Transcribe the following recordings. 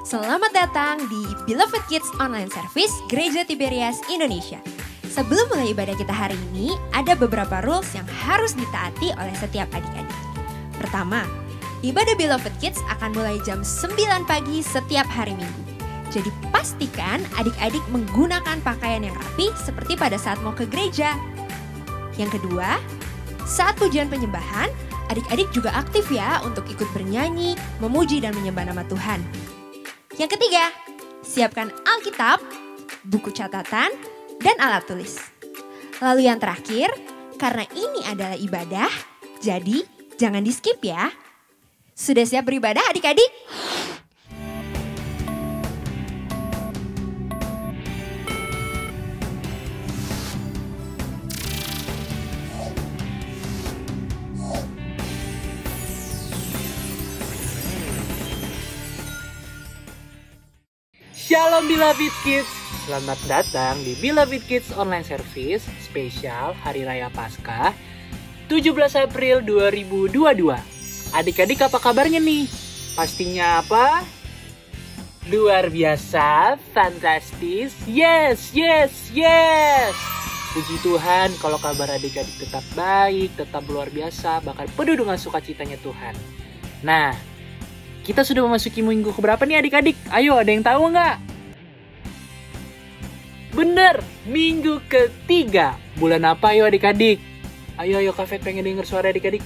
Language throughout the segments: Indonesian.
Selamat datang di Beloved Kids Online Service Gereja Tiberias Indonesia. Sebelum mulai ibadah kita hari ini, ada beberapa rules yang harus ditaati oleh setiap adik-adik. Pertama, ibadah Beloved Kids akan mulai jam 9 pagi setiap hari Minggu. Jadi pastikan adik-adik menggunakan pakaian yang rapi seperti pada saat mau ke gereja. Yang kedua, saat pujian penyembahan, adik-adik juga aktif ya untuk ikut bernyanyi, memuji dan menyembah nama Tuhan. Yang ketiga, siapkan Alkitab, buku catatan, dan alat tulis. Lalu yang terakhir, karena ini adalah ibadah, jadi jangan di skip ya. Sudah siap beribadah adik-adik? Shalom Beloved Kids, selamat datang di Beloved Kids Online Service spesial Hari Raya Paskah 17 April 2022. Adik-adik apa kabarnya nih? Pastinya apa? Luar biasa, fantastis, yes! Puji Tuhan kalau kabar adik-adik tetap baik, tetap luar biasa, bahkan penuh dengan sukacitanya Tuhan. Nah, kita sudah memasuki minggu keberapa nih adik-adik? Ayo, ada yang tahu nggak? Bener, minggu ketiga. Bulan apa ayo adik-adik? Ayo, Kak pengen denger suara adik-adik.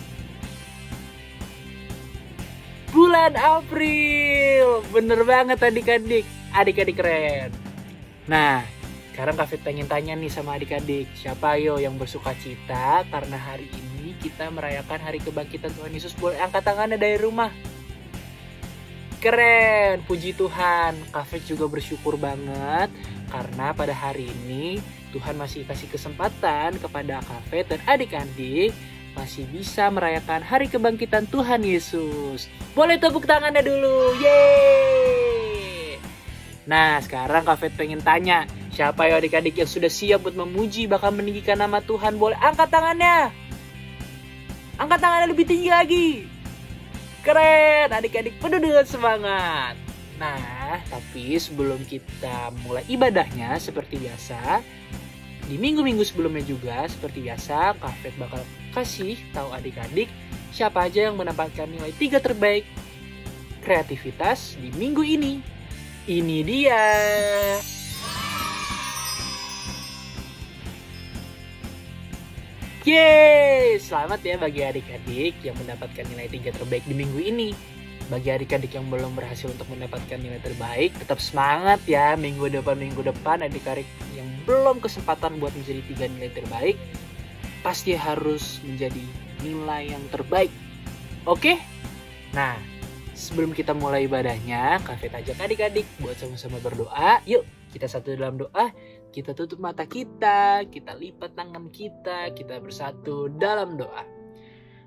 Bulan April. Bener banget adik-adik. Adik-adik keren. Nah, sekarang Kak pengen tanya nih sama adik-adik. Siapa ayo yang bersuka cita karena hari ini kita merayakan hari kebangkitan Tuhan Yesus? Boleh angkat tangannya dari rumah. Keren, puji Tuhan. Kak juga bersyukur banget karena pada hari ini Tuhan masih kasih kesempatan kepada Kak dan adik-adik masih bisa merayakan hari kebangkitan Tuhan Yesus. Boleh tepuk tangannya dulu, yeay! Nah, sekarang Kak pengen tanya, siapa ya adik-adik yang sudah siap buat memuji bahkan meninggikan nama Tuhan? Boleh angkat tangannya. Angkat tangannya lebih tinggi lagi. Keren, adik-adik penuh dengan semangat. Nah, tapi sebelum kita mulai ibadahnya seperti biasa, di minggu-minggu sebelumnya juga seperti biasa, Kak bakal kasih tahu adik-adik siapa aja yang mendapatkan nilai 3 terbaik kreativitas di minggu ini. Ini dia. Yeay, selamat ya bagi adik-adik yang mendapatkan nilai 3 terbaik di minggu ini. Bagi adik-adik yang belum berhasil untuk mendapatkan nilai terbaik, tetap semangat ya. Minggu depan adik-adik yang belum kesempatan buat menjadi 3 nilai terbaik, pasti harus menjadi nilai yang terbaik. Oke? Nah, sebelum kita mulai ibadahnya, Kak ajak adik-adik buat sama-sama berdoa. Yuk, kita satu dalam doa. Kita tutup mata kita lipat tangan kita bersatu dalam doa.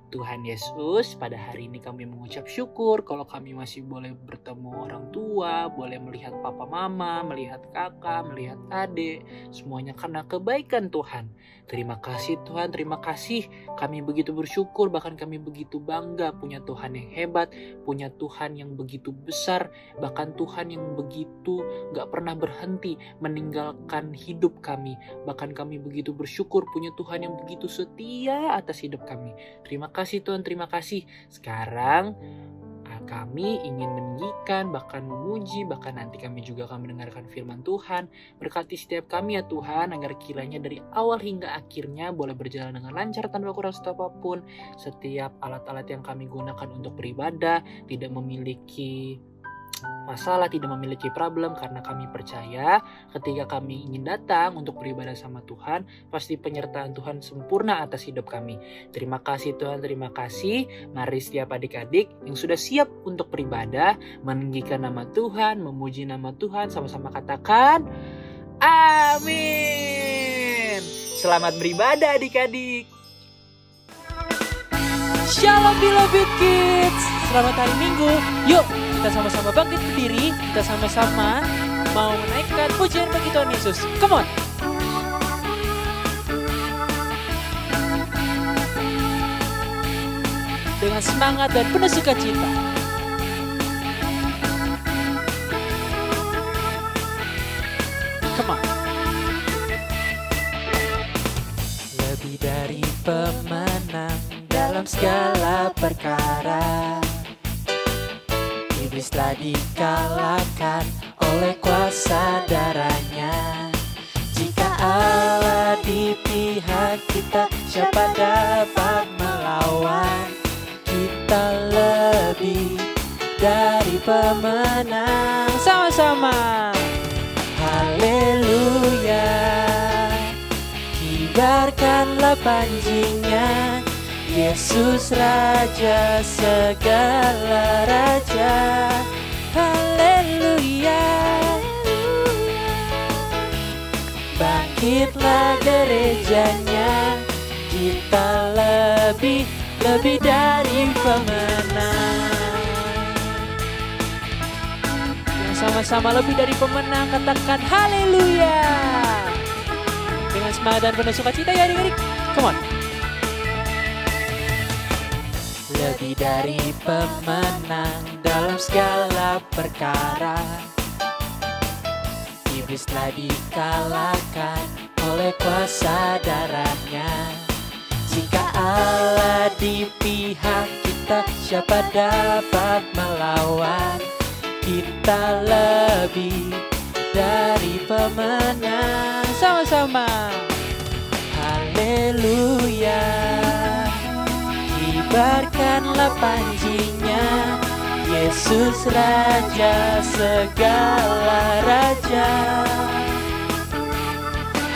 Tuhan Yesus, pada hari ini kami mengucap syukur kalau kami masih boleh bertemu orang tua, boleh melihat papa mama, melihat kakak, melihat adik, semuanya karena kebaikan Tuhan. Terima kasih Tuhan, terima kasih. Kami begitu bersyukur, bahkan kami begitu bangga punya Tuhan yang hebat, punya Tuhan yang begitu besar, bahkan Tuhan yang begitu gak pernah berhenti meninggalkan hidup kami. Bahkan kami begitu bersyukur punya Tuhan yang begitu setia atas hidup kami. Terima kasih Tuhan, terima kasih. Sekarang kami ingin meninggikan, bahkan memuji, bahkan nanti kami juga akan mendengarkan firman Tuhan. Berkati setiap kami ya Tuhan, agar kiranya dari awal hingga akhirnya boleh berjalan dengan lancar tanpa kurang satu apapun. Setiap alat-alat yang kami gunakan untuk beribadah tidak memiliki masalah, tidak memiliki problem, karena kami percaya ketika kami ingin datang untuk beribadah sama Tuhan, pasti penyertaan Tuhan sempurna atas hidup kami. Terima kasih Tuhan, terima kasih. Mari setiap adik-adik yang sudah siap untuk beribadah, meninggikan nama Tuhan, memuji nama Tuhan, sama-sama katakan amin. Selamat beribadah adik-adik. Shalom Beloved Kids, selamat hari Minggu. Yuk kita sama-sama bangkit berdiri, kita sama-sama mau menaikkan pujian bagi Tuhan Yesus. Come on. Dengan semangat dan penuh sukacita. dalam segala perkara. Iblis telah dikalahkan oleh kuasa darahnya. Jika Allah di pihak kita, siapa dapat melawan? Kita lebih dari pemenang. Sama-sama haleluya. Kibarkanlah panjinya, Yesus Raja segala raja. Haleluya. Bangkitlah gerejanya, kita lebih dari pemenang. Sama-sama lebih dari pemenang, katakan haleluya. Dengan semangat dan penuh sukacita ya adik-adik. Come on. Lebih dari pemenang dalam segala perkara. Iblis telah dikalahkan oleh kuasa darahnya. Jika Allah di pihak kita, siapa dapat melawan? Kita lebih dari pemenang. Sama-sama haleluya. Kibarkanlah panjinya, Yesus Raja segala raja.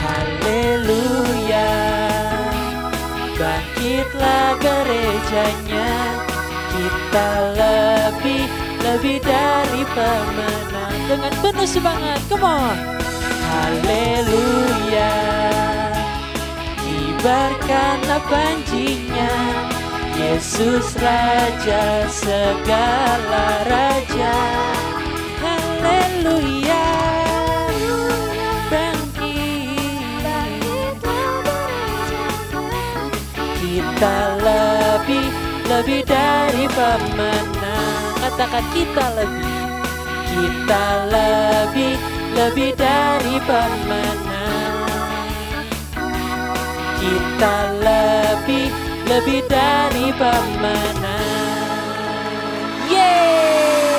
Haleluya. Bangkitlah gerejanya, kita lebih dari pemenang. Dengan penuh semangat, come on. Haleluya. Kibarkanlah panjinya, Yesus Raja segala raja. Haleluya. Bangkit, kita lebih dari pemenang. Katakan kita lebih dari pemenang. Kita lebih dari pemenang. Yeay!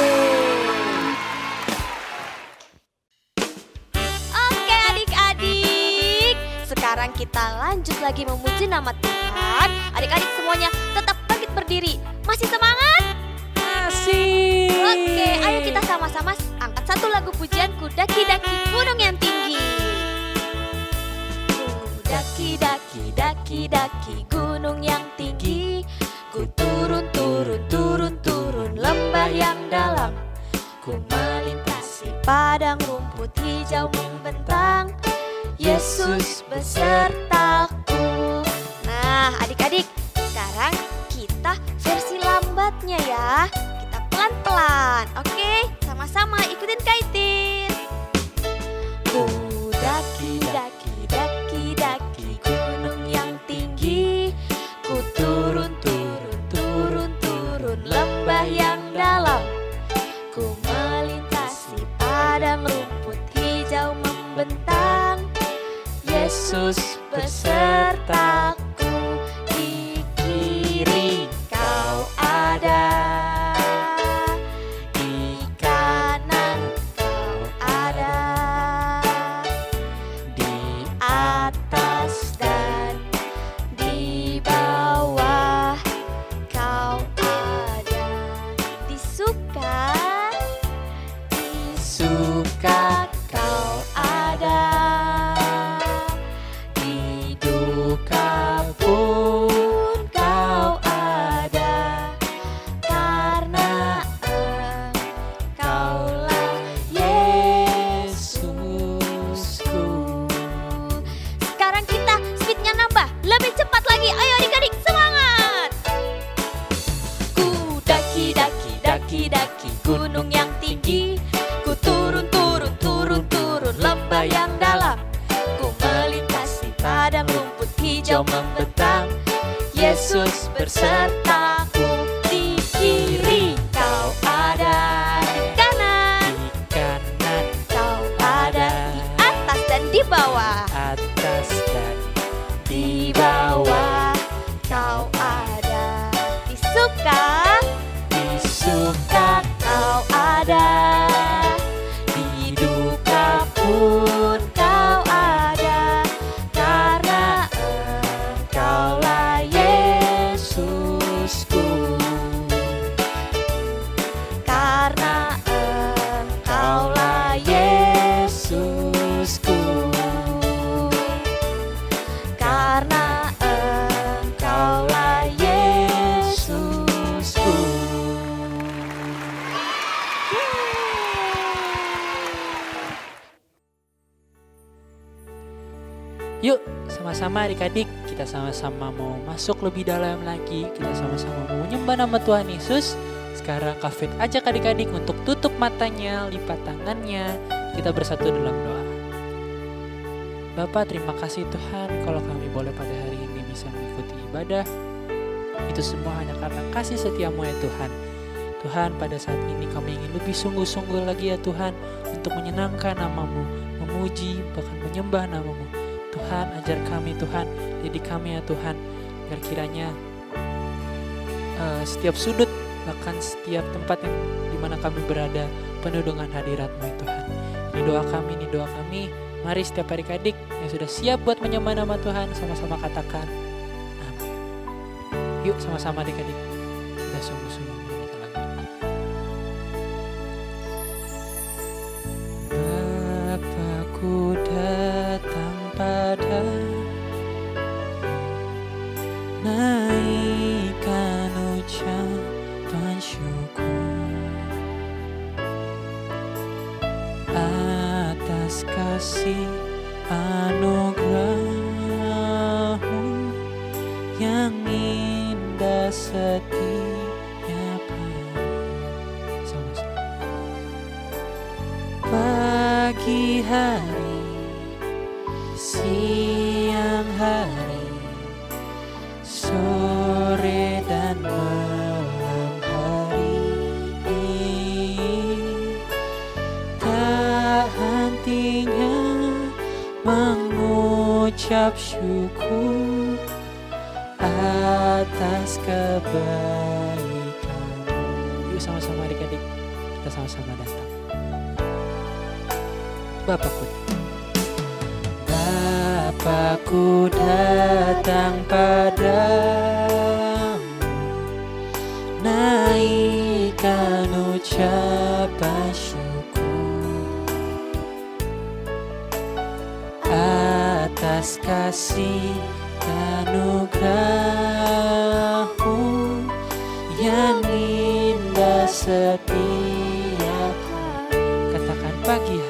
Oke adik-adik, sekarang kita lanjut lagi memuji nama Tuhan. Adik-adik semuanya tetap bangkit berdiri. Masih semangat? Masih. Oke, ayo kita sama-sama angkat satu lagu pujian, Ku daki-daki gunung yang tinggi. Ku daki-daki gunung yang tinggi, ku turun lembah yang dalam, ku melintasi padang rumput hijau membentang, Yesus besertaku. Nah adik-adik, sekarang kita versi lambatnya ya. Kita pelan-pelan, oke? Sama-sama ikutin Kaitin. Ku daki-daki gunung yang tinggi, ku turun lembah yang dalam, ku melintasi padang rumput hijau membentang, Yesus besertaku. Di kiri kau ada, di kanan kau ada, di atas dan di bawah kau ada. Di suka kau ada, di duka pun kau ada, karena Engkaulah Yesusku. Sekarang kita speednya nambah, lebih cepat lagi. Ayo adik-adik semangat. Ku daki-daki gunung yang tinggi, ku turun lembah yang dalam, ku melintasi padang rumput hijau membentang, Yesus besertaku. Di kiri kau ada, di kanan kau ada, di atas dan di bawah kau ada, suka kau ada, di duka pun kau ada, karena Engkaulah Yesusku, karena Engkaulah Yesusku, karena Engkaulah Yesusku. Yuk, sama-sama adik-adik, kita sama-sama mau masuk lebih dalam lagi. Kita sama-sama mau menyembah nama Tuhan Yesus. Sekarang Kak Fit ajak adik-adik untuk tutup matanya, lipat tangannya. Kita bersatu dalam doa. Bapa, terima kasih Tuhan kalau kami boleh pada hari ini bisa mengikuti ibadah. Itu semua hanya karena kasih setiamu ya Tuhan. Tuhan, pada saat ini kami ingin lebih sungguh-sungguh lagi ya Tuhan, untuk menyenangkan namamu, memuji, bahkan menyembah namamu. Tuhan, ajar kami Tuhan, didik kami ya Tuhan, agar kiranya setiap sudut, bahkan setiap tempat yang dimana kami berada, penuh dengan hadirat-Mu ya Tuhan. Ini doa kami. Mari setiap adik-adik yang sudah siap buat menyembah nama Tuhan, sama-sama katakan amin. Yuk sama-sama adik-adik, kita sungguh-sungguh menyanyikan lagu ini. Bapakku datang padamu, naikkan ucapan syukur atas kasih anugerah-Mu yang indah setiap hari. Sama-sama. Pagi hari, siang hari, sore dan malam hari, tak hentinya mengucap syukur atas kebaikan-Mu. Yuk sama-sama adik-adik, kita sama-sama datang. Bapakku datang padamu, naikkan ucapan syukur atas kasih anugerah-Mu yang indah setiap hari. Katakan pagi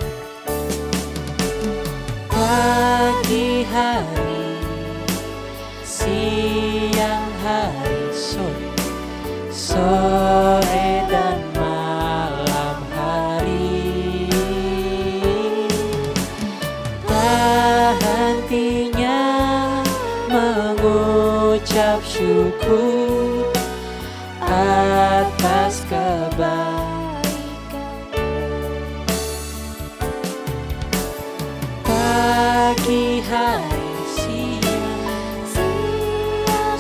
hari, siang hari, sore dan malam hari, tak hentinya mengucap syukur atas kebaikan. Pagi hari, siang,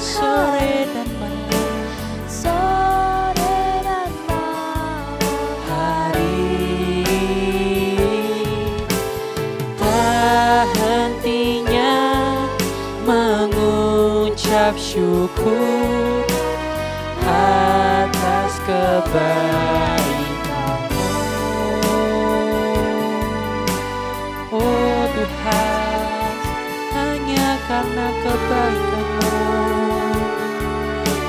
sore dan malam hari, tak hentinya mengucap syukur atas kebaikan-Mu. Oh Tuhan, hanya karena kebaikan-Mu,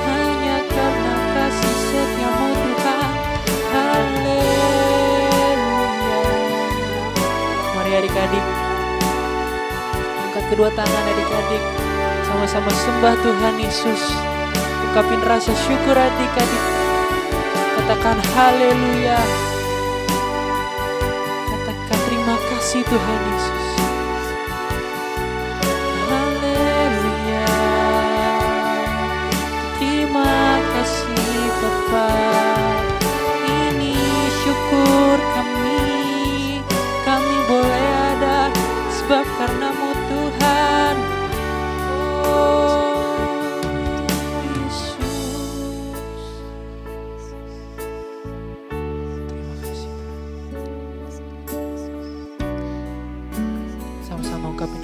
hanya karena kasih setia-Mu Tuhan. Haleluya. Mari adik-adik, angkat kedua tangan adik-adik, sama-sama sembah Tuhan Yesus. Ungkapin rasa syukur adik-adik, katakan haleluya. Katakan terima kasih Tuhan Yesus. Haleluya. Terima kasih Bapa. Ini syukur kami boleh ada sebab karena-Mu Tuhan. Oh Yesus.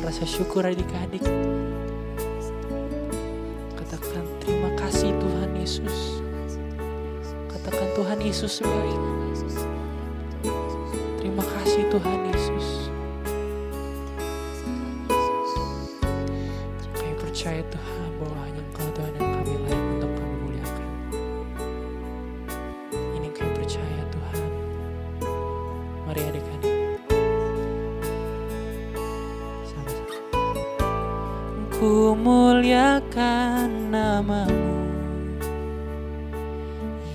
rasa syukur adik-adik. Katakan terima kasih Tuhan Yesus. Katakan Tuhan Yesus baik. Terima kasih Tuhan Yesus. Kami percaya Tuhan bahwa hanya Engkau Tuhan yang kami layak untuk kami muliakan. Ini kami percaya Tuhan. Mari adik-adik. Sama-sama. Ku muliakan nama-Mu,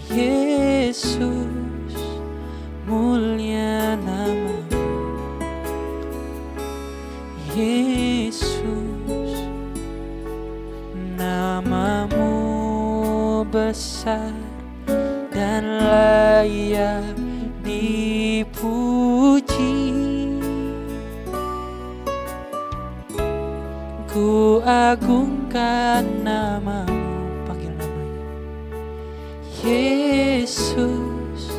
Yesus, mulia nama-Mu, Yesus, nama-Mu besar dan layak dipuji. Ku agungkan nama-Mu, panggil namanya, Yesus,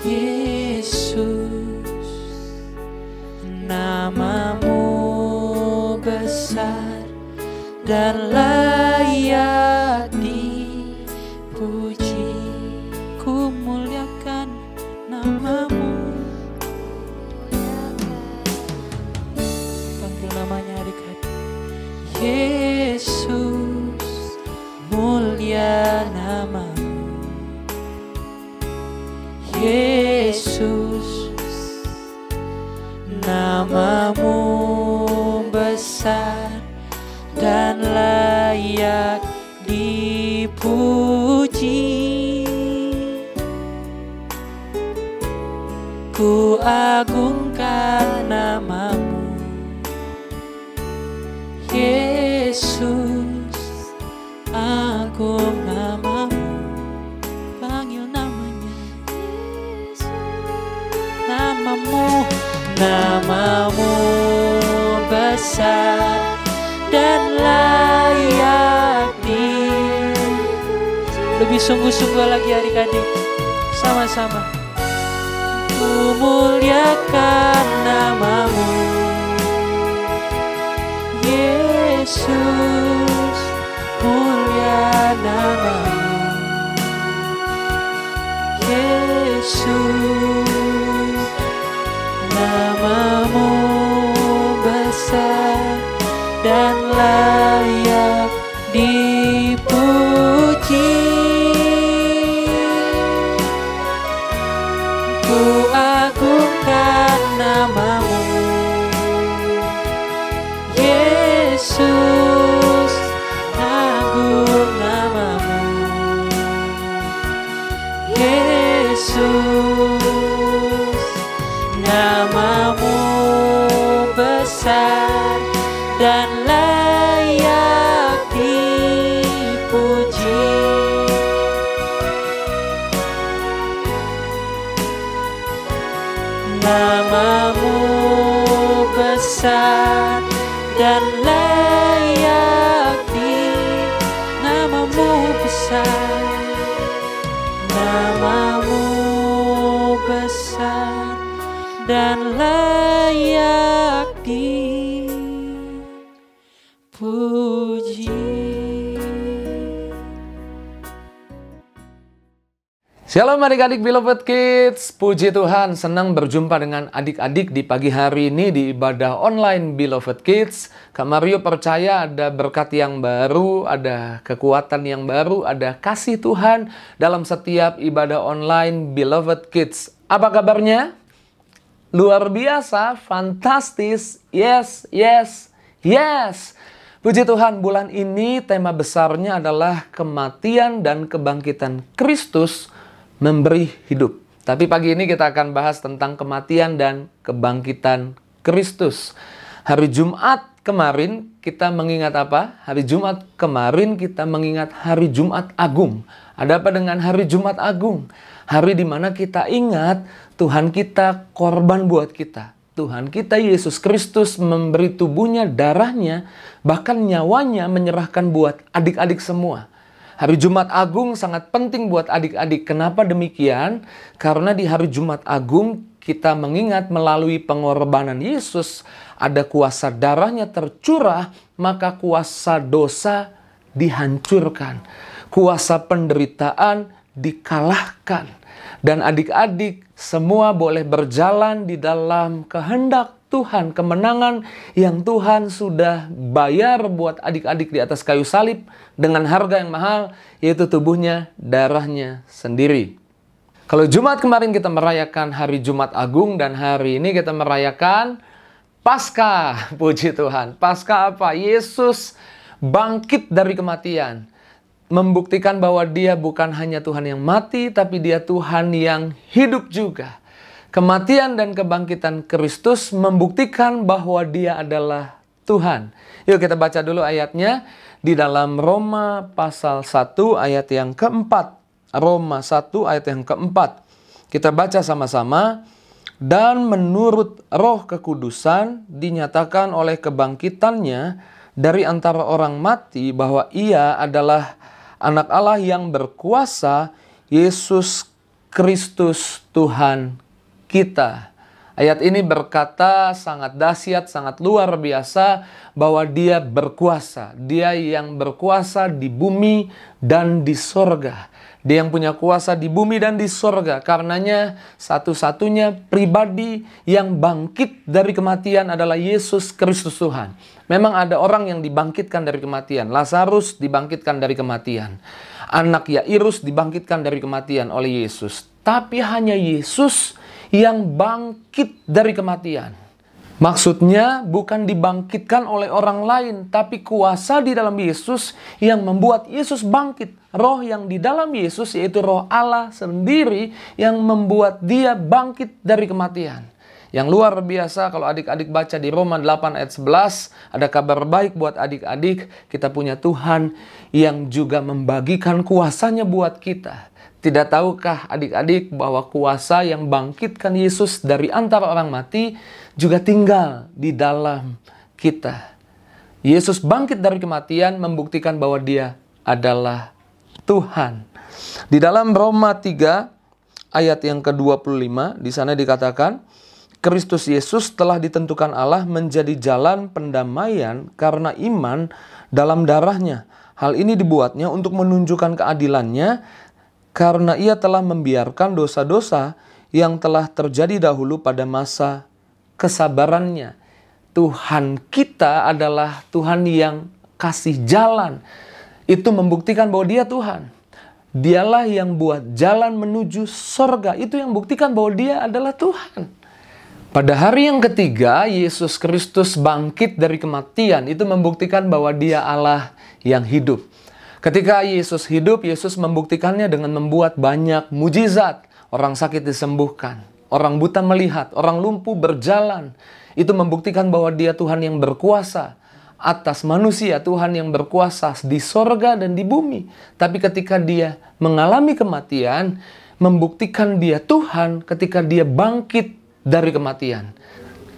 Yesus, nama-Mu besar dan layak dipuji. Ku muliakan nama-Mu. Panggil namanya adik-adik. Yesus, mulia nama-Mu, Yesus, nama-Mu besar dan layak dipuji. Ku agungkan nama-Mu, Yesus, agung nama-Mu. Panggil namanya, nama-Mu, nama-Mu besar dan layak lebih sungguh-sungguh lagi adik-adik, sama-sama. Ku muliakan nama-Mu, Yesus, mulia nama-Mu, Yesus, nama-Mu besar dan layak dipuji. Ku agungkan nama-Mu, Yesus, agung nama-Mu, Yesus, nama-Mu besar dan layak dipuji. Nama-Mu besar dan layak nama-Mu besar, nama-Mu besar dan layak dipuji. Shalom adik-adik Beloved Kids, puji Tuhan, senang berjumpa dengan adik-adik di pagi hari ini di ibadah online Beloved Kids. Kak Mario percaya ada berkat yang baru, ada kekuatan yang baru, ada kasih Tuhan dalam setiap ibadah online Beloved Kids. Apa kabarnya? Luar biasa, fantastis, yes, yes, yes. Puji Tuhan, bulan ini tema besarnya adalah kematian dan kebangkitan Kristus memberi hidup. Tapi pagi ini kita akan bahas tentang kematian dan kebangkitan Kristus. Hari Jumat kemarin kita mengingat apa? Hari Jumat kemarin kita mengingat Hari Jumat Agung. Ada apa dengan Hari Jumat Agung? Hari di mana kita ingat Tuhan kita korban buat kita. Tuhan kita Yesus Kristus memberi tubuhnya, darahnya, bahkan nyawanya menyerahkan buat adik-adik semua. Hari Jumat Agung sangat penting buat adik-adik. Kenapa demikian? Karena di hari Jumat Agung kita mengingat melalui pengorbanan Yesus ada kuasa darahnya tercurah, maka kuasa dosa dihancurkan. Kuasa penderitaan dikalahkan. Dan adik-adik semua boleh berjalan di dalam kehendak Tuhan, kemenangan yang Tuhan sudah bayar buat adik-adik di atas kayu salib dengan harga yang mahal, yaitu tubuhnya, darahnya sendiri. Kalau Jumat kemarin kita merayakan hari Jumat Agung dan hari ini kita merayakan Paskah, puji Tuhan. Paskah apa? Yesus bangkit dari kematian. Membuktikan bahwa dia bukan hanya Tuhan yang mati, tapi dia Tuhan yang hidup juga. Kematian dan kebangkitan Kristus membuktikan bahwa dia adalah Tuhan. Yuk kita baca dulu ayatnya di dalam Roma pasal 1 ayat yang keempat. Roma 1 ayat yang keempat. Kita baca sama-sama. Dan menurut Roh Kekudusan dinyatakan oleh kebangkitannya dari antara orang mati bahwa ia adalah Anak Allah yang berkuasa, Yesus Kristus Tuhan kita. Ayat ini berkata sangat dahsyat, sangat luar biasa bahwa dia berkuasa. Dia yang berkuasa di bumi dan di sorga. Dia yang punya kuasa di bumi dan di sorga. Karenanya satu-satunya pribadi yang bangkit dari kematian adalah Yesus Kristus Tuhan. Memang ada orang yang dibangkitkan dari kematian. Lazarus dibangkitkan dari kematian. Anak Yairus dibangkitkan dari kematian oleh Yesus. Tapi hanya Yesus yang bangkit dari kematian. Maksudnya bukan dibangkitkan oleh orang lain, tapi kuasa di dalam Yesus yang membuat Yesus bangkit. Roh yang di dalam Yesus, yaitu Roh Allah sendiri yang membuat dia bangkit dari kematian. Yang luar biasa kalau adik-adik baca di Roma 8 ayat 11, ada kabar baik buat adik-adik. Kita punya Tuhan yang juga membagikan kuasanya buat kita. Tidak tahukah adik-adik bahwa kuasa yang bangkitkan Yesus dari antara orang mati juga tinggal di dalam kita. Yesus bangkit dari kematian membuktikan bahwa dia adalah Tuhan. Di dalam Roma 3 ayat yang ke-25 di sana dikatakan, Kristus Yesus telah ditentukan Allah menjadi jalan pendamaian karena iman dalam darahnya. Hal ini dibuatnya untuk menunjukkan keadilannya karena ia telah membiarkan dosa-dosa yang telah terjadi dahulu pada masa kesabarannya. Tuhan kita adalah Tuhan yang kasih jalan. Itu membuktikan bahwa dia Tuhan. Dialah yang buat jalan menuju sorga. Itu yang buktikan bahwa dia adalah Tuhan. Pada hari yang ketiga, Yesus Kristus bangkit dari kematian. Itu membuktikan bahwa dia Allah yang hidup. Ketika Yesus hidup, Yesus membuktikannya dengan membuat banyak mujizat. Orang sakit disembuhkan, orang buta melihat, orang lumpuh berjalan. Itu membuktikan bahwa dia Tuhan yang berkuasa atas manusia, Tuhan yang berkuasa di sorga dan di bumi. Tapi ketika dia mengalami kematian, membuktikan dia Tuhan ketika dia bangkit dari kematian.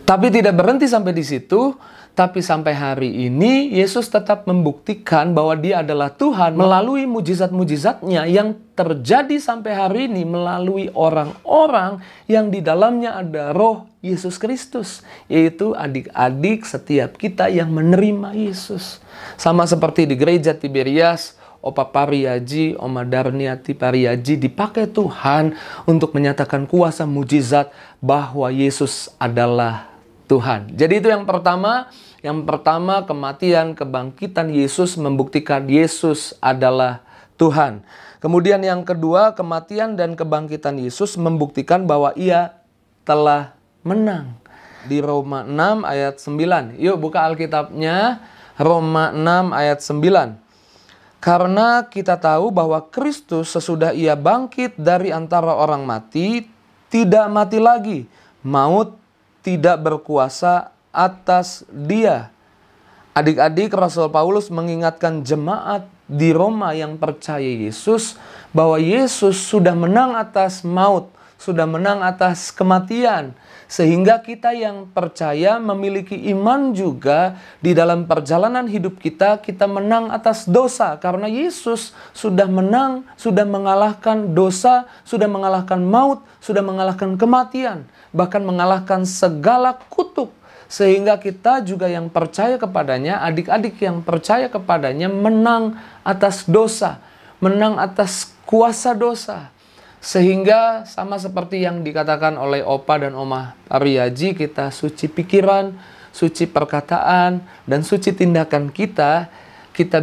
Tapi tidak berhenti sampai di situ. Tapi sampai hari ini Yesus tetap membuktikan bahwa dia adalah Tuhan melalui mujizat-mujizatnya yang terjadi sampai hari ini melalui orang-orang yang di dalamnya ada Roh Yesus Kristus, yaitu adik-adik setiap kita yang menerima Yesus. Sama seperti di gereja Tiberias, Opa Pariaji, Oma Darniati Pariaji dipakai Tuhan untuk menyatakan kuasa mujizat bahwa Yesus adalah Tuhan. Jadi itu yang pertama. Yang pertama, kematian, kebangkitan Yesus membuktikan Yesus adalah Tuhan. Kemudian yang kedua, kematian dan kebangkitan Yesus membuktikan bahwa ia telah menang. Di Roma 6 ayat 9. Yuk buka Alkitabnya. Roma 6 ayat 9. Karena kita tahu bahwa Kristus sesudah ia bangkit dari antara orang mati, tidak mati lagi. Maut tidak berkuasa atas dia. Adik-adik, Rasul Paulus mengingatkan jemaat di Roma yang percaya Yesus bahwa Yesus sudah menang atas maut, sudah menang atas kematian. Sehingga kita yang percaya memiliki iman juga di dalam perjalanan hidup kita menang atas dosa. Karena Yesus sudah menang, sudah mengalahkan dosa, sudah mengalahkan maut, sudah mengalahkan kematian. Bahkan mengalahkan segala kutuk. Sehingga kita juga yang percaya kepadanya, adik-adik yang percaya kepadanya menang atas dosa. Menang atas kuasa dosa. Sehingga sama seperti yang dikatakan oleh Opa dan Oma Ariyaji, kita suci pikiran, suci perkataan, dan suci tindakan kita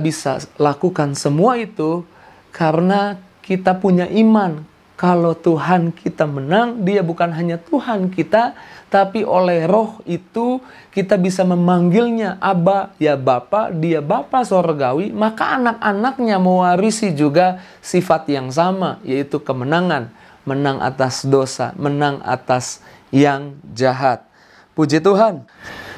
bisa lakukan semua itu karena kita punya iman. Kalau Tuhan kita menang, Dia bukan hanya Tuhan kita, tapi oleh Roh itu kita bisa memanggilnya Aba, ya Bapa, Dia Bapa sorgawi, maka anak-anaknya mewarisi juga sifat yang sama, yaitu kemenangan. Menang atas dosa, menang atas yang jahat. Puji Tuhan.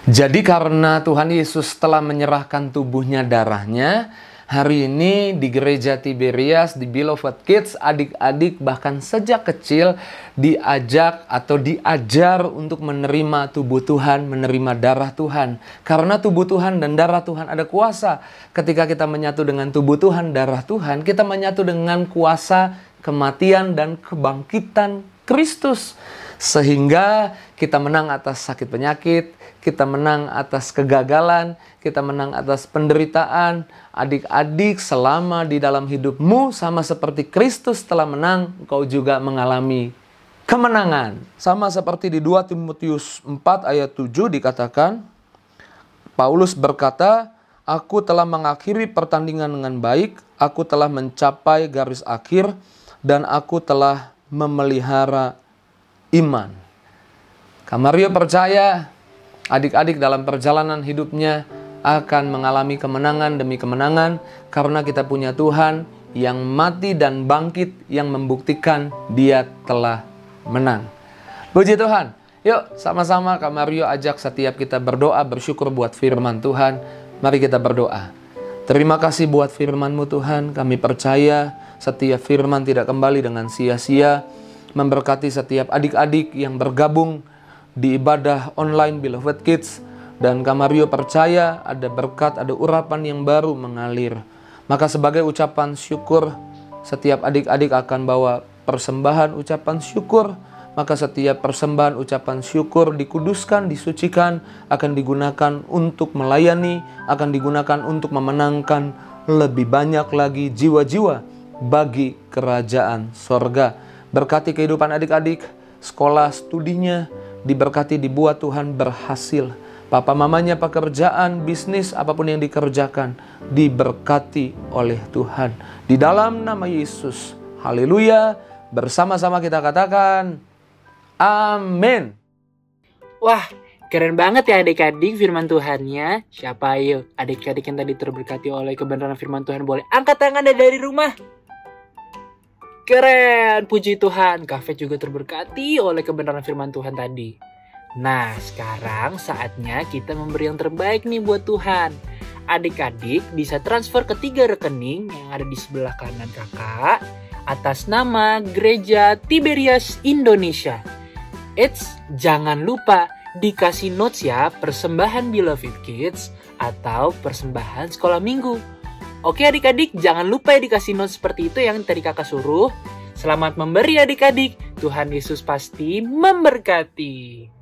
Jadi karena Tuhan Yesus telah menyerahkan tubuhnya, darahnya, hari ini di Gereja Tiberias, di Beloved Kids, adik-adik bahkan sejak kecil diajak atau diajar untuk menerima tubuh Tuhan, menerima darah Tuhan. Karena tubuh Tuhan dan darah Tuhan ada kuasa. Ketika kita menyatu dengan tubuh Tuhan, darah Tuhan, kita menyatu dengan kuasa kematian dan kebangkitan Kristus. Sehingga kita menang atas sakit penyakit, kita menang atas kegagalan, kita menang atas penderitaan. Adik-adik, selama di dalam hidupmu sama seperti Kristus telah menang, engkau juga mengalami kemenangan. Sama seperti di 2 Timotius 4 ayat 7 dikatakan, Paulus berkata, aku telah mengakhiri pertandingan dengan baik, aku telah mencapai garis akhir, dan aku telah memelihara iman. Kak Mario percaya adik-adik dalam perjalanan hidupnya akan mengalami kemenangan demi kemenangan karena kita punya Tuhan yang mati dan bangkit yang membuktikan Dia telah menang. Puji Tuhan. Yuk sama-sama Kak Mario ajak setiap kita berdoa bersyukur buat firman Tuhan. Mari kita berdoa. Terima kasih buat firman-Mu Tuhan. Kami percaya setiap firman tidak kembali dengan sia-sia. Memberkati setiap adik-adik yang bergabung di ibadah online Beloved Kids. Dan Kak Mario percaya ada berkat, ada urapan yang baru mengalir. Maka sebagai ucapan syukur, setiap adik-adik akan bawa persembahan ucapan syukur. Maka setiap persembahan ucapan syukur dikuduskan, disucikan, akan digunakan untuk melayani, akan digunakan untuk memenangkan lebih banyak lagi jiwa-jiwa bagi kerajaan sorga. Berkati kehidupan adik-adik, sekolah studinya, diberkati, dibuat Tuhan berhasil. Papa mamanya pekerjaan, bisnis, apapun yang dikerjakan, diberkati oleh Tuhan. Di dalam nama Yesus, haleluya, bersama-sama kita katakan, amin. Wah, keren banget ya adik-adik firman Tuhannya. Siapa ayo adik-adik yang tadi terberkati oleh kebenaran firman Tuhan boleh angkat tangan dari rumah. Keren, puji Tuhan. Kafet juga terberkati oleh kebenaran firman Tuhan tadi. Nah, sekarang saatnya kita memberi yang terbaik nih buat Tuhan. Adik-adik bisa transfer ke 3 rekening yang ada di sebelah kanan kakak atas nama Gereja Tiberias Indonesia. Jangan lupa dikasih notes ya, persembahan Beloved Kids atau persembahan sekolah minggu. Oke adik-adik, jangan lupa ya dikasih notes seperti itu yang tadi kakak suruh. Selamat memberi adik-adik, Tuhan Yesus pasti memberkati.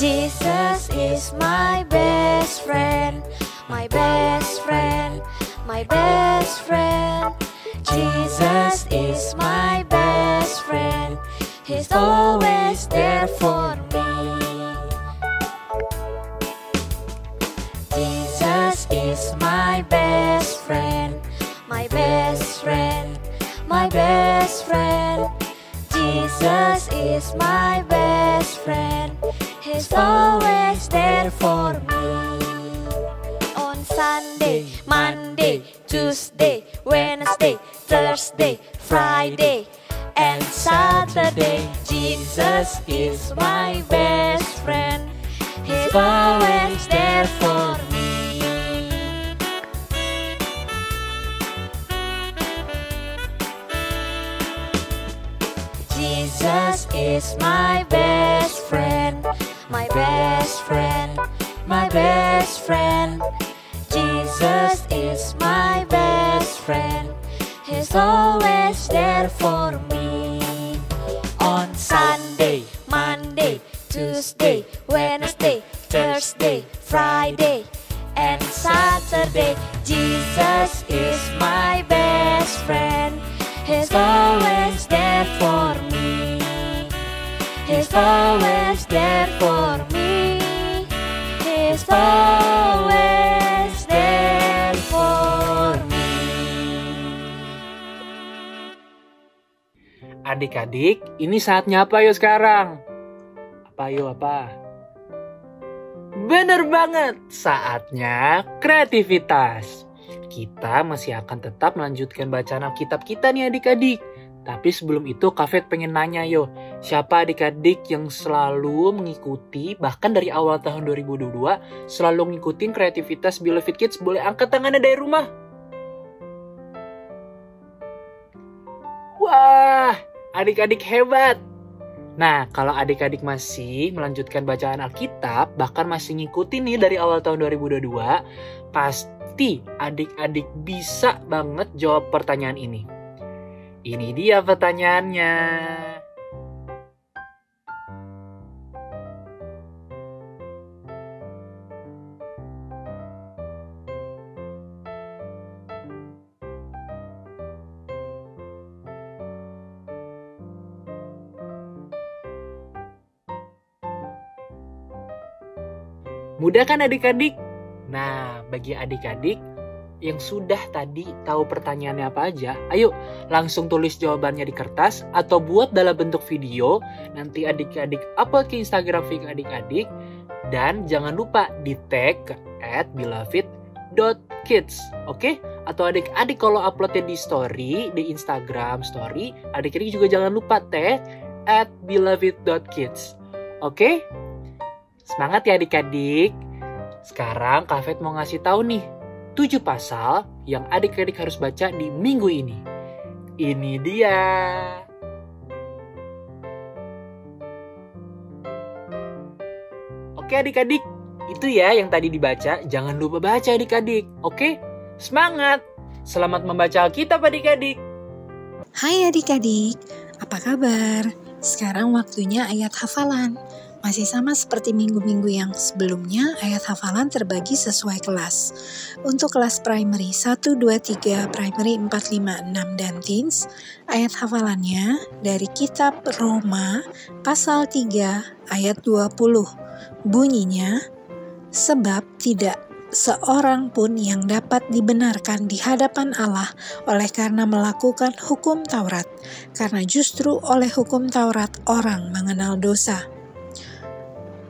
Jesus is my best friend, my best friend, my best friend. Jesus is my best friend, He's always there for me. Jesus is my best friend, my best friend, my best friend. Jesus is my best friend, He's always there for me. On Sunday, Monday, Tuesday, Wednesday, Thursday, Friday, and Saturday. Jesus is my best friend. He's always there for me. Jesus is my best friend, my best friend, my best friend. Jesus is my best friend. He's always there for me. On Sunday, Monday, Tuesday, Wednesday, Thursday, Friday, and Saturday. Jesus is my best friend. He's always there for me. He's always there for me. He's always there for me. Adik-adik, ini saatnya apa yuk sekarang? Apa? Bener banget, saatnya kreativitas. Kita masih akan tetap melanjutkan bacaan Alkitab kita nih adik-adik. Tapi sebelum itu Kak Fet pengen nanya yo, siapa adik-adik yang selalu mengikuti, bahkan dari awal tahun 2022, selalu ngikutin kreativitas Beloved Kids? Boleh angkat tangannya dari rumah. Wah, adik-adik hebat. Nah, kalau adik-adik masih melanjutkan bacaan Alkitab, bahkan masih ngikutin nih dari awal tahun 2022, pasti adik-adik bisa banget jawab pertanyaan ini. Ini dia pertanyaannya. Mudah kan adik-adik? Nah, bagi adik-adik yang sudah tadi tahu pertanyaannya apa aja, ayo langsung tulis jawabannya di kertas atau buat dalam bentuk video. Nanti adik-adik upload ke Instagram feed adik-adik. Dan jangan lupa di tag ke @beloved.kids. Oke? Atau adik-adik kalau uploadnya di story, di Instagram story, adik-adik juga jangan lupa tag @beloved.kids. Oke? Semangat ya adik-adik. Sekarang Kak Fet mau ngasih tahu nih 7 pasal yang adik-adik harus baca di minggu ini. Ini dia. Oke adik-adik, itu ya yang tadi dibaca. Jangan lupa baca adik-adik. Oke? Semangat. Selamat membaca Alkitab adik-adik. Hai adik-adik, apa kabar? Sekarang waktunya ayat hafalan. Masih sama seperti minggu-minggu yang sebelumnya, ayat hafalan terbagi sesuai kelas. Untuk kelas primary 1, 2, 3, primary 4, 5, 6, dan teens, ayat hafalannya dari kitab Roma pasal 3 ayat 20. Bunyinya, sebab tidak seorang pun yang dapat dibenarkan di hadapan Allah oleh karena melakukan hukum Taurat, karena justru oleh hukum Taurat orang mengenal dosa.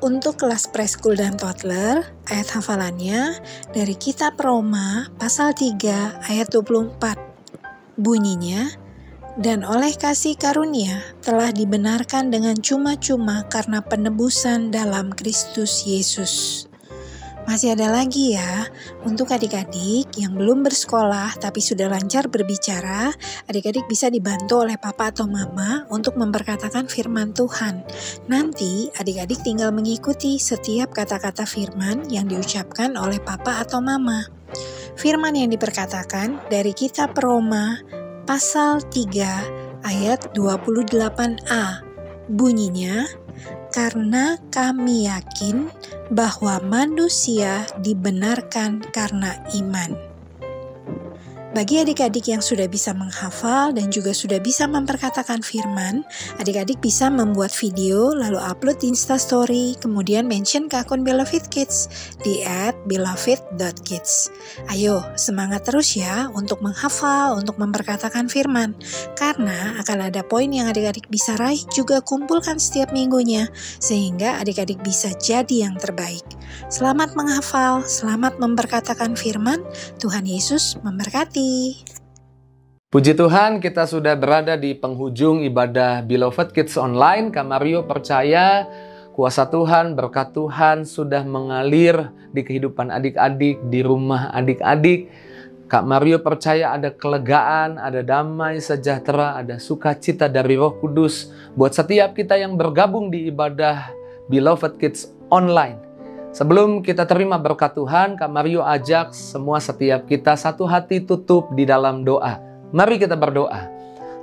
Untuk kelas preschool dan toddler, ayat hafalannya dari kitab Roma pasal 3 ayat 24. Bunyinya, dan oleh kasih karunia telah dibenarkan dengan cuma-cuma karena penebusan dalam Kristus Yesus. Masih ada lagi ya, untuk adik-adik yang belum bersekolah tapi sudah lancar berbicara, adik-adik bisa dibantu oleh papa atau mama untuk memperkatakan firman Tuhan. Nanti adik-adik tinggal mengikuti setiap kata-kata firman yang diucapkan oleh papa atau mama. Firman yang diperkatakan dari kitab Roma pasal 3 ayat 28a. Bunyinya, karena kami yakin bahwa manusia dibenarkan karena iman. Bagi adik-adik yang sudah bisa menghafal dan juga sudah bisa memperkatakan firman, adik-adik bisa membuat video lalu upload di Instastory, kemudian mention ke akun Beloved Kids di @beloved.kids. Ayo, semangat terus ya untuk menghafal, untuk memperkatakan firman. Karena akan ada poin yang adik-adik bisa raih juga kumpulkan setiap minggunya, sehingga adik-adik bisa jadi yang terbaik. Selamat menghafal, selamat memperkatakan firman. Tuhan Yesus memberkati. Puji Tuhan, kita sudah berada di penghujung ibadah Beloved Kids Online. Kak Mario percaya kuasa Tuhan, berkat Tuhan sudah mengalir di kehidupan adik-adik, di rumah adik-adik. Kak Mario percaya ada kelegaan, ada damai sejahtera, ada sukacita dari Roh Kudus buat setiap kita yang bergabung di ibadah Beloved Kids Online. Sebelum kita terima berkat Tuhan, Kak Mario ajak semua setiap kita satu hati tutup di dalam doa. Mari kita berdoa.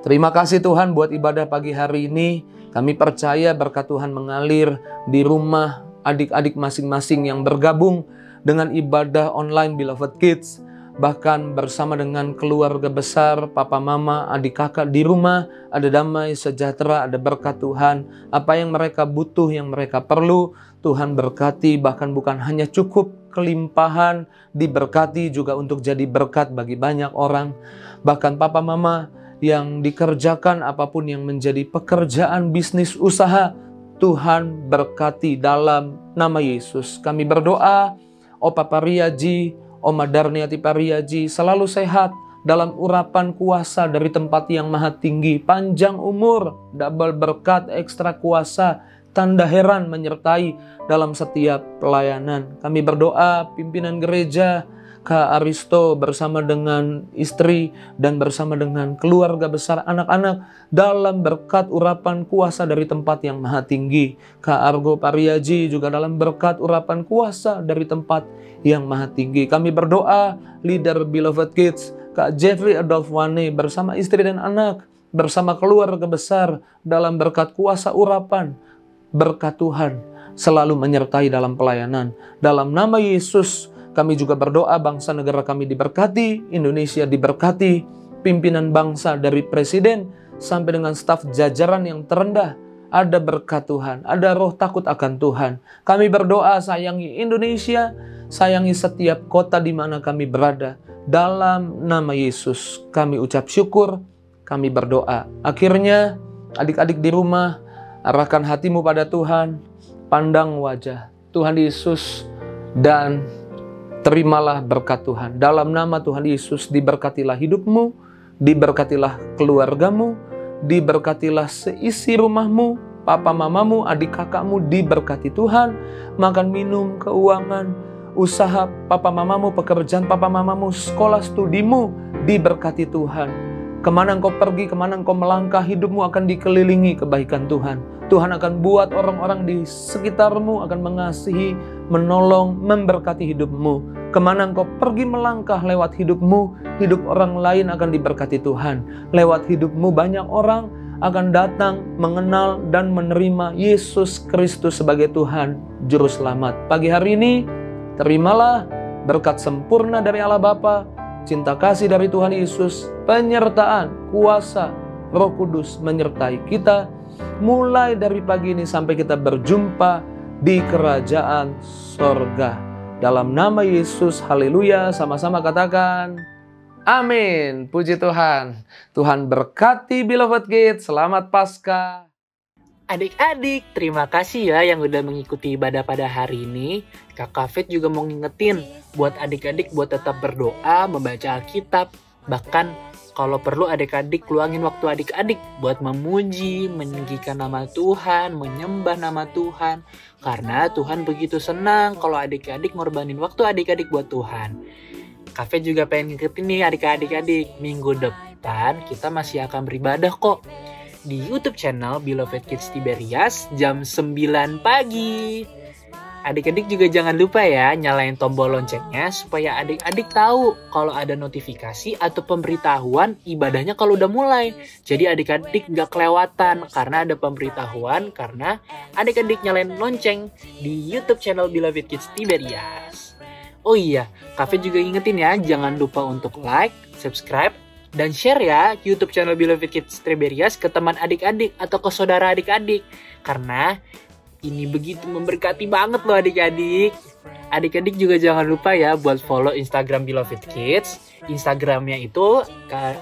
Terima kasih Tuhan buat ibadah pagi hari ini. Kami percaya berkat Tuhan mengalir di rumah adik-adik masing-masing yang bergabung dengan ibadah online Beloved Kids. Bahkan bersama dengan keluarga besar, papa mama, adik kakak di rumah, ada damai sejahtera, ada berkat Tuhan. Apa yang mereka butuh, yang mereka perlu, Tuhan berkati. Bahkan bukan hanya cukup kelimpahan, diberkati juga untuk jadi berkat bagi banyak orang. Bahkan papa mama yang dikerjakan apapun yang menjadi pekerjaan bisnis usaha, Tuhan berkati dalam nama Yesus. Kami berdoa, Opa Pariaji, Oma Darniati Pariaji selalu sehat dalam urapan kuasa dari tempat yang maha tinggi, panjang umur, double berkat, ekstra kuasa, tanda heran menyertai dalam setiap pelayanan. Kami berdoa pimpinan gereja, Kak Aristo bersama dengan istri dan bersama dengan keluarga besar anak-anak dalam berkat urapan kuasa dari tempat yang maha tinggi. Kak Argo Pariaji juga dalam berkat urapan kuasa dari tempat yang maha tinggi. Kami berdoa leader Beloved Kids, Kak Jeffrey Adolf Wane bersama istri dan anak, bersama keluarga besar dalam berkat kuasa urapan. Berkat Tuhan selalu menyertai dalam pelayanan. Dalam nama Yesus, kami juga berdoa bangsa negara kami diberkati, Indonesia diberkati, pimpinan bangsa dari presiden sampai dengan staf jajaran yang terendah. Ada berkat Tuhan, ada roh takut akan Tuhan. Kami berdoa sayangi Indonesia, sayangi setiap kota di mana kami berada. Dalam nama Yesus kami ucap syukur, kami berdoa. Akhirnya adik-adik di rumah, arahkan hatimu pada Tuhan, pandang wajah Tuhan Yesus dan terimalah berkat Tuhan. Dalam nama Tuhan Yesus diberkatilah hidupmu, diberkatilah keluargamu, diberkatilah seisi rumahmu, papa mamamu, adik kakakmu diberkati Tuhan. Makan minum, keuangan, usaha papa mamamu, pekerjaan papa mamamu, sekolah studimu diberkati Tuhan. Kemana engkau pergi, kemana engkau melangkah, hidupmu akan dikelilingi kebaikan Tuhan. Tuhan akan buat orang-orang di sekitarmu akan mengasihi, menolong, memberkati hidupmu. Kemana engkau pergi melangkah lewat hidupmu, hidup orang lain akan diberkati Tuhan. Lewat hidupmu banyak orang akan datang mengenal dan menerima Yesus Kristus sebagai Tuhan Juru Selamat. Pagi hari ini, terimalah berkat sempurna dari Allah Bapa, cinta kasih dari Tuhan Yesus, penyertaan, kuasa, Roh Kudus menyertai kita, mulai dari pagi ini sampai kita berjumpa di kerajaan sorga. Dalam nama Yesus, haleluya, sama-sama katakan, amin. Puji Tuhan. Tuhan berkati Beloved Kids, selamat Paskah. Adik-adik, terima kasih ya yang udah mengikuti ibadah pada hari ini. Kakak Fit juga mau ngingetin buat adik-adik buat tetap berdoa, membaca Alkitab. Bahkan kalau perlu adik-adik luangin waktu adik-adik buat memuji, meninggikan nama Tuhan, menyembah nama Tuhan. Karena Tuhan begitu senang kalau adik-adik ngorbanin waktu adik-adik buat Tuhan. Kafe juga pengen ngingetin nih adik-adik, minggu depan kita masih akan beribadah kok. Di YouTube channel Beloved Kids Tiberias jam 9 pagi. Adik-adik juga jangan lupa ya nyalain tombol loncengnya supaya adik-adik tahu kalau ada notifikasi atau pemberitahuan ibadahnya kalau udah mulai. Jadi adik-adik gak kelewatan karena ada pemberitahuan karena adik-adik nyalain lonceng di YouTube channel Beloved Kids Tiberias. Oh iya, Kafe juga ingetin ya jangan lupa untuk like, subscribe, dan share ya YouTube channel Beloved Kids Tiberias ke teman adik-adik atau ke saudara adik-adik. Karena ini begitu memberkati banget loh adik-adik. Adik-adik juga jangan lupa ya buat follow Instagram Beloved Kids. Instagramnya itu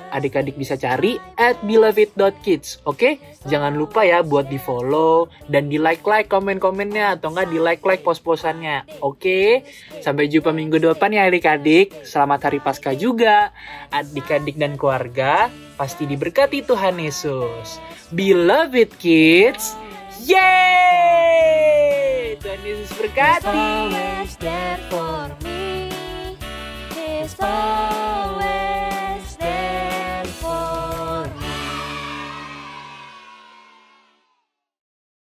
adik-adik bisa cari @beloved.kids. Oke? Jangan lupa ya buat di follow dan di like komen-komennya atau enggak di like post-postannya. Oke? Sampai jumpa minggu depan ya adik-adik. Selamat Hari Paskah juga. Adik-adik dan keluarga pasti diberkati Tuhan Yesus. Beloved Kids, yeay! Tuhan Yesus berkati. Always there for me. His